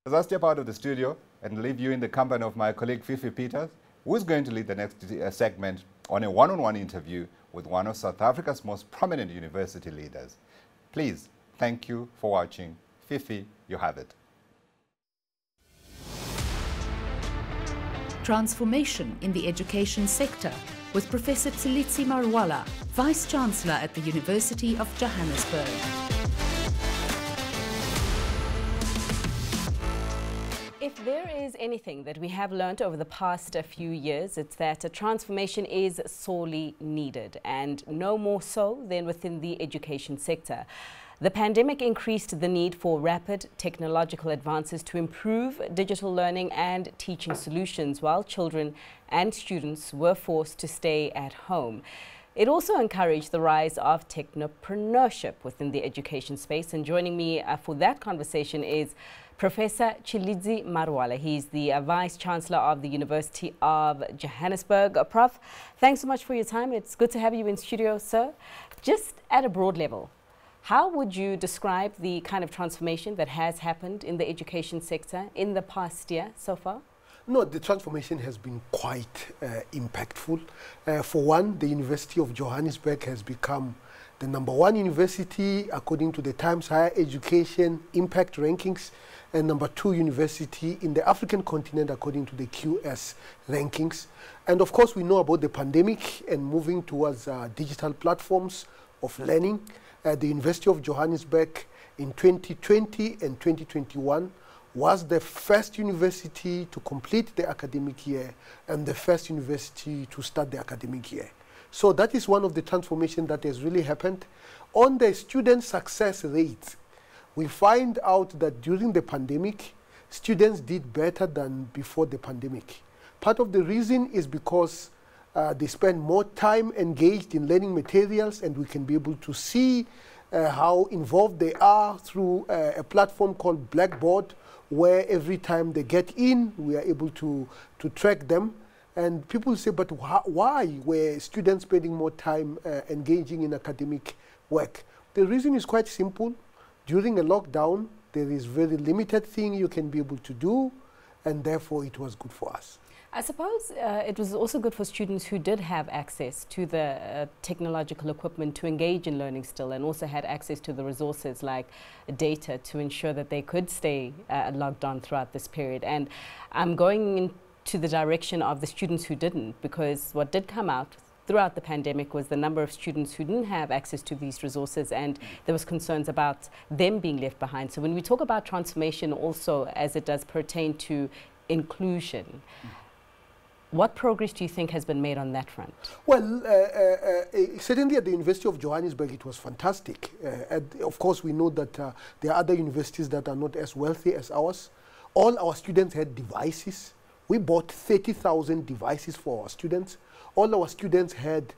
As I step out of the studio and leave you in the company of my colleague Fifi, who is going to lead the next segment on a one-on-one interview with one of South Africa's most prominent university leaders. Please, thank you for watching. Fifi, you have it. Transformation in the education sector with Proffesor Tshilidzi Marwala, Vice-Chancellor at the University of Johannesburg. If there is anything that we have learned over the past few years, it's that a transformation is sorely needed, and no more so than within the education sector. The pandemic increased the need for rapid technological advances to improve digital learning and teaching solutions, while children and students were forced to stay at home. It also encouraged the rise of technopreneurship within the education space, and joining me for that conversation is Proffesor Tshilidzi Marwala. He's the Vice-Chancellor of the University of Johannesburg. Prof, thanks so much for your time. It's good to have you in studio, sir. Just at a broad level, how would you describe the kind of transformation that has happened in the education sector in the past year so far? No, the transformation has been quite impactful. For one, the University of Johannesburg has become the #1 university according to the Times Higher Education Impact Rankings, and #2 university in the African continent according to the QS rankings. And of course, we know about the pandemic and moving towards digital platforms of learning. The University of Johannesburg in 2020 and 2021 was the first university to complete the academic year and the first university to start the academic year. So that is one of the transformations that has really happened. On the student success rate, we find out that during the pandemic, students did better than before the pandemic. Part of the reason is because they spend more time engaged in learning materials, and we can be able to see how involved they are through a platform called Blackboard, where every time they get in, we are able to track them. And people say, but why were students spending more time engaging in academic work? The reason is quite simple. During a lockdown, there is very limited thing you can be able to do, and therefore it was good for us. I suppose it was also good for students who did have access to the technological equipment to engage in learning still, and also had access to the resources like data to ensure that they could stay logged on throughout this period. And I'm going into the direction of the students who didn't, because what did come out throughout the pandemic was the number of students who didn't have access to these resources, and there was concerns about them being left behind. So when we talk about transformation also as it does pertain to inclusion, what progress do you think has been made on that front? Well, certainly at the University of Johannesburg, it was fantastic. Of course, we know that there are other universities that are not as wealthy as ours. All our students had devices. We bought 30,000 devices for our students. All our students had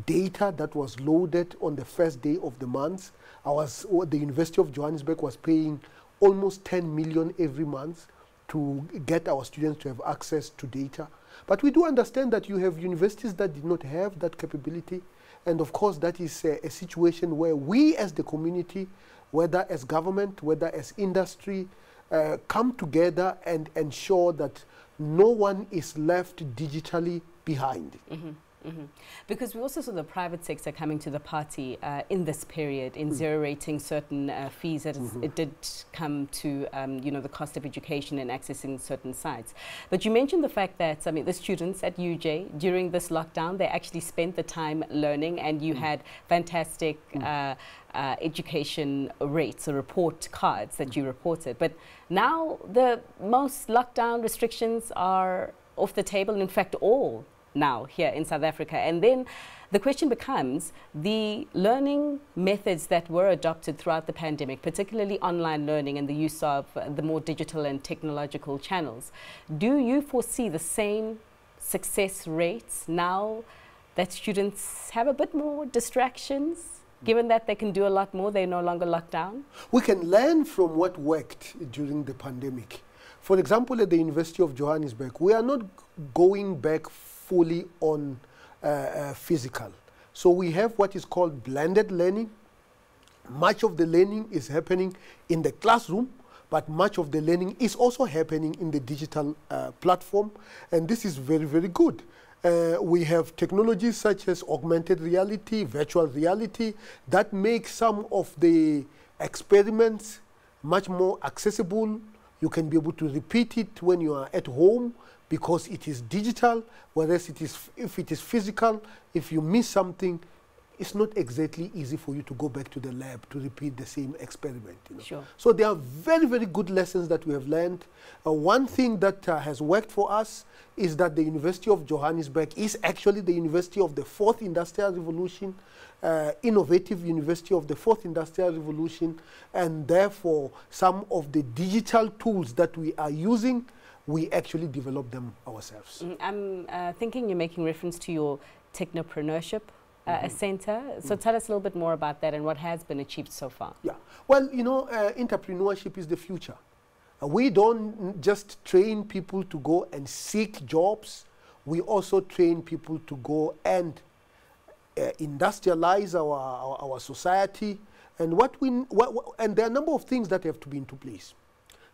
data that was loaded on the first day of the month. The University of Johannesburg was paying almost 10 million every month to get our students to have access to data. But we do understand that you have universities that did not have that capability. And of course, that is a situation where we as the community, whether as government, whether as industry, come together and ensure that no one is left digitally behind. Because we also saw the private sector coming to the party in this period in zero-rating certain fees that it did come to the cost of education and accessing certain sites. But you mentioned the fact that the students at UJ during this lockdown, they actually spent the time learning, and you had fantastic education rates or report cards that you reported. But now the most lockdown restrictions are off the table, in fact all now here in South Africa. And then the question becomes the learning methods that were adopted throughout the pandemic, particularly online learning and the use of the more digital and technological channels. Do you foresee the same success rates now that students have a bit more distractions, given that they can do a lot more, they're no longer locked down? We can learn from what worked during the pandemic. For example, at the University of Johannesburg, we are not going back fully on physical. So we have what is called blended learning. Much of the learning is happening in the classroom, but much of the learning is also happening in the digital platform, and this is very, very good. We have technologies such as augmented reality, virtual reality, that make some of the experiments much more accessible. You can be able to repeat it when you are at home because it is digital, whereas if it is physical, if you miss something, it's not exactly easy for you to go back to the lab to repeat the same experiment. You know? Sure. So there are very, very good lessons that we have learned. One thing that has worked for us is that the University of Johannesburg is actually the university of the fourth industrial revolution, innovative university of the fourth industrial revolution, and therefore some of the digital tools that we are using, we actually develop them ourselves. I'm thinking you're making reference to your Technopreneurship center. So tell us a little bit more about that and what has been achieved so far. Yeah, well, you know, entrepreneurship is the future. We don't just train people to go and seek jobs. We also train people to go and industrialize our society. And and there are a number of things that have to be into place.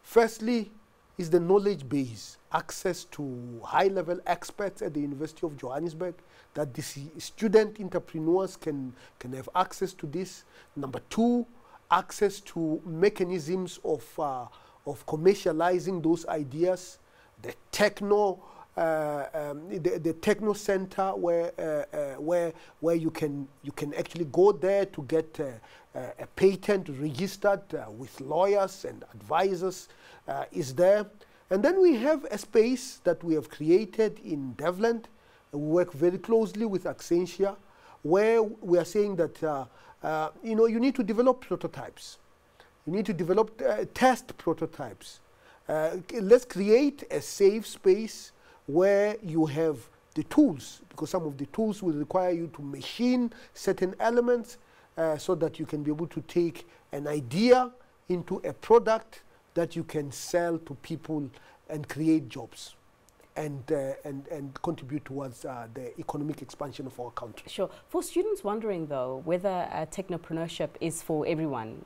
Firstly, is the knowledge base, access to high-level experts at the University of Johannesburg, that the student entrepreneurs can have access to this. Number two, access to mechanisms of commercializing those ideas. The techno center where you can actually go there to get a patent registered with lawyers and advisors is there. And then we have a space that we have created in Devland. We work very closely with Accenture, where we are saying that you know, you need to develop prototypes. You need to develop test prototypes. Let's create a safe space where you have the tools, because some of the tools will require you to machine certain elements so that you can be able to take an idea into a product that you can sell to people and create jobs and contribute towards the economic expansion of our country. Sure. For students wondering, though, whether technopreneurship is for everyone,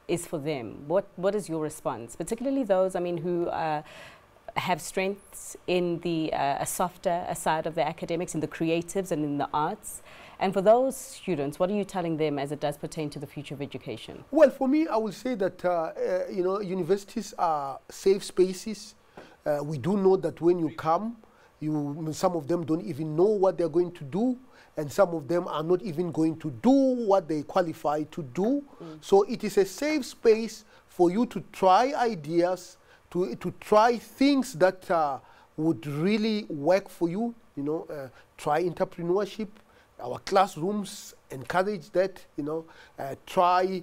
is for them, what is your response? Particularly those, I mean, who have strengths in the softer side of the academics, in the creatives and in the arts. And for those students, what are you telling them as it does pertain to the future of education? Well, for me, I will say that you know, universities are safe spaces. We do know that when you come, some of them don't even know what they're going to do, and some of them are not even going to do what they qualify to do. So it is a safe space for you to try ideas, to try things that would really work for you. You know, try entrepreneurship. Our classrooms encourage that. You know, try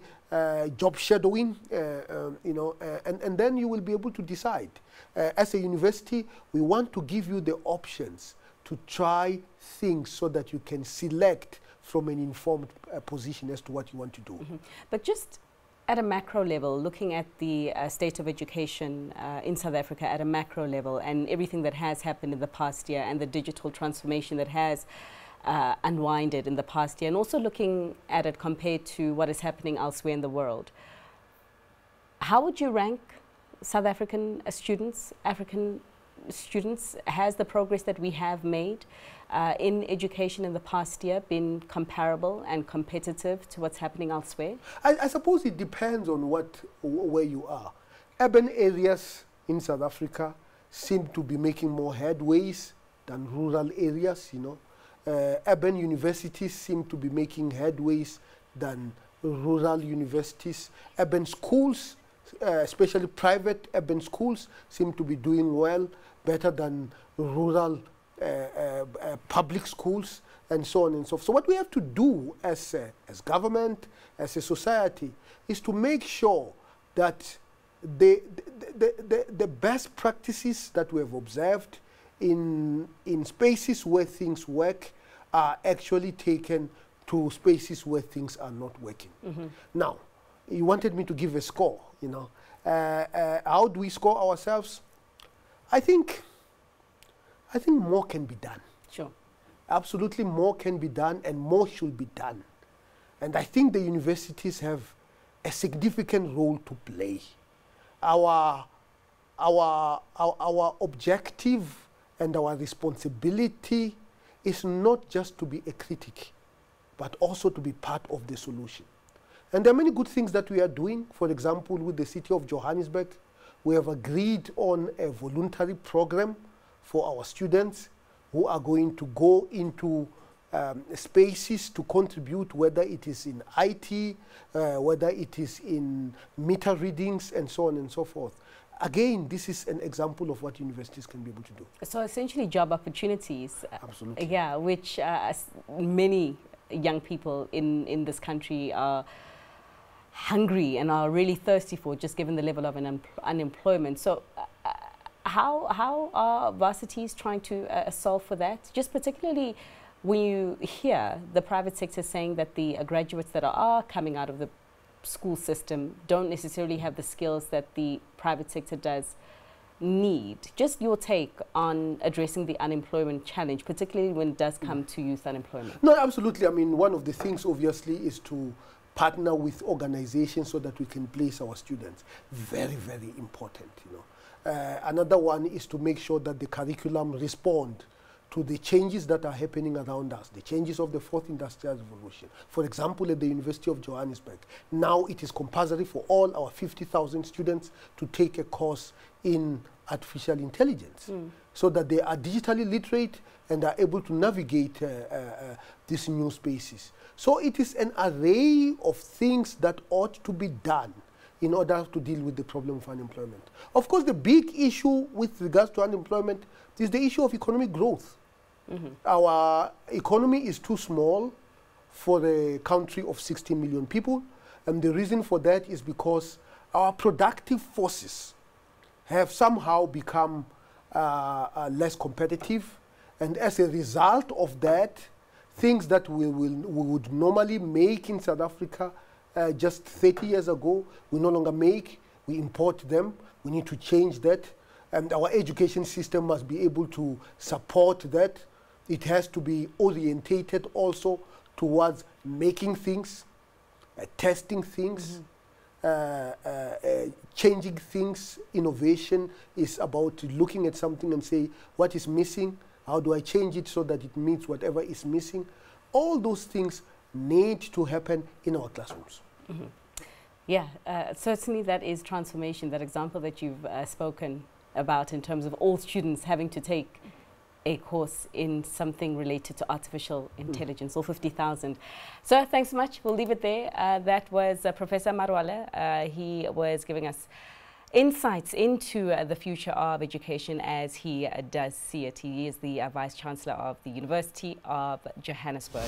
job shadowing. You know, and then you will be able to decide. As a university, we want to give you the options to try things so that you can select from an informed position as to what you want to do. But just at a macro level, looking at the state of education in South Africa at a macro level and everything that has happened in the past year and the digital transformation that has unwinded in the past year, and also looking at it compared to what is happening elsewhere in the world, how would you rank South African students, African students? Has the progress that we have made in education in the past year been comparable and competitive to what's happening elsewhere? I suppose it depends on where you are. Urban areas in South Africa seem to be making more headways than rural areas, you know. Urban universities seem to be making headways than rural universities. Urban schools, especially private urban schools, seem to be doing well, better than rural public schools, and so on and so forth. So what we have to do as government, as a society, is to make sure that the best practices that we have observed in spaces where things work are actually taken to spaces where things are not working. Now, you wanted me to give a score, you know. How do we score ourselves? I think more can be done. Sure. Absolutely more can be done, and more should be done. And I think the universities have a significant role to play. our objective and our responsibility is not just to be a critic, but also to be part of the solution. And there are many good things that we are doing. For example, with the city of Johannesburg, we have agreed on a voluntary program for our students who are going to go into spaces to contribute, whether it is in IT, whether it is in meter readings, and so on and so forth. Again, this is an example of what universities can be able to do. So essentially job opportunities. Absolutely. Yeah, which many young people in this country are hungry and are really thirsty for, just given the level of unemployment. So how are varsities trying to solve for that? Just particularly when you hear the private sector saying that the graduates that are coming out of the school system don't necessarily have the skills that the private sector does need. Just your take on addressing the unemployment challenge, particularly when it does come to youth unemployment. No, absolutely. I mean, one of the things obviously is to partner with organizations so that we can place our students. Very, very important, you know. Another one is to make sure that the curriculum respond to the changes that are happening around us, the changes of the fourth industrial revolution. For example, at the University of Johannesburg, now it is compulsory for all our 50,000 students to take a course in artificial intelligence, so that they are digitally literate and are able to navigate these new spaces. So it is an array of things that ought to be done in order to deal with the problem of unemployment. Of course, the big issue with regards to unemployment is the issue of economic growth. Our economy is too small for a country of 60 million people, and the reason for that is because our productive forces have somehow become less competitive, and as a result of that, things that we would normally make in South Africa just 30 years ago, we no longer make, we import them. We need to change that, and our education system must be able to support that. It has to be orientated also towards making things, testing things, changing things. Innovation is about looking at something and say, what is missing? How do I change it so that it meets whatever is missing? All those things need to happen in our classrooms. Yeah, certainly that is transformation, that example that you've spoken about in terms of all students having to take a course in something related to artificial intelligence, all 50,000. So thanks so much. We'll leave it there. That was Proffesor Marwala. He was giving us insights into the future of education as he does see it. He is the Vice-Chancellor of the University of Johannesburg.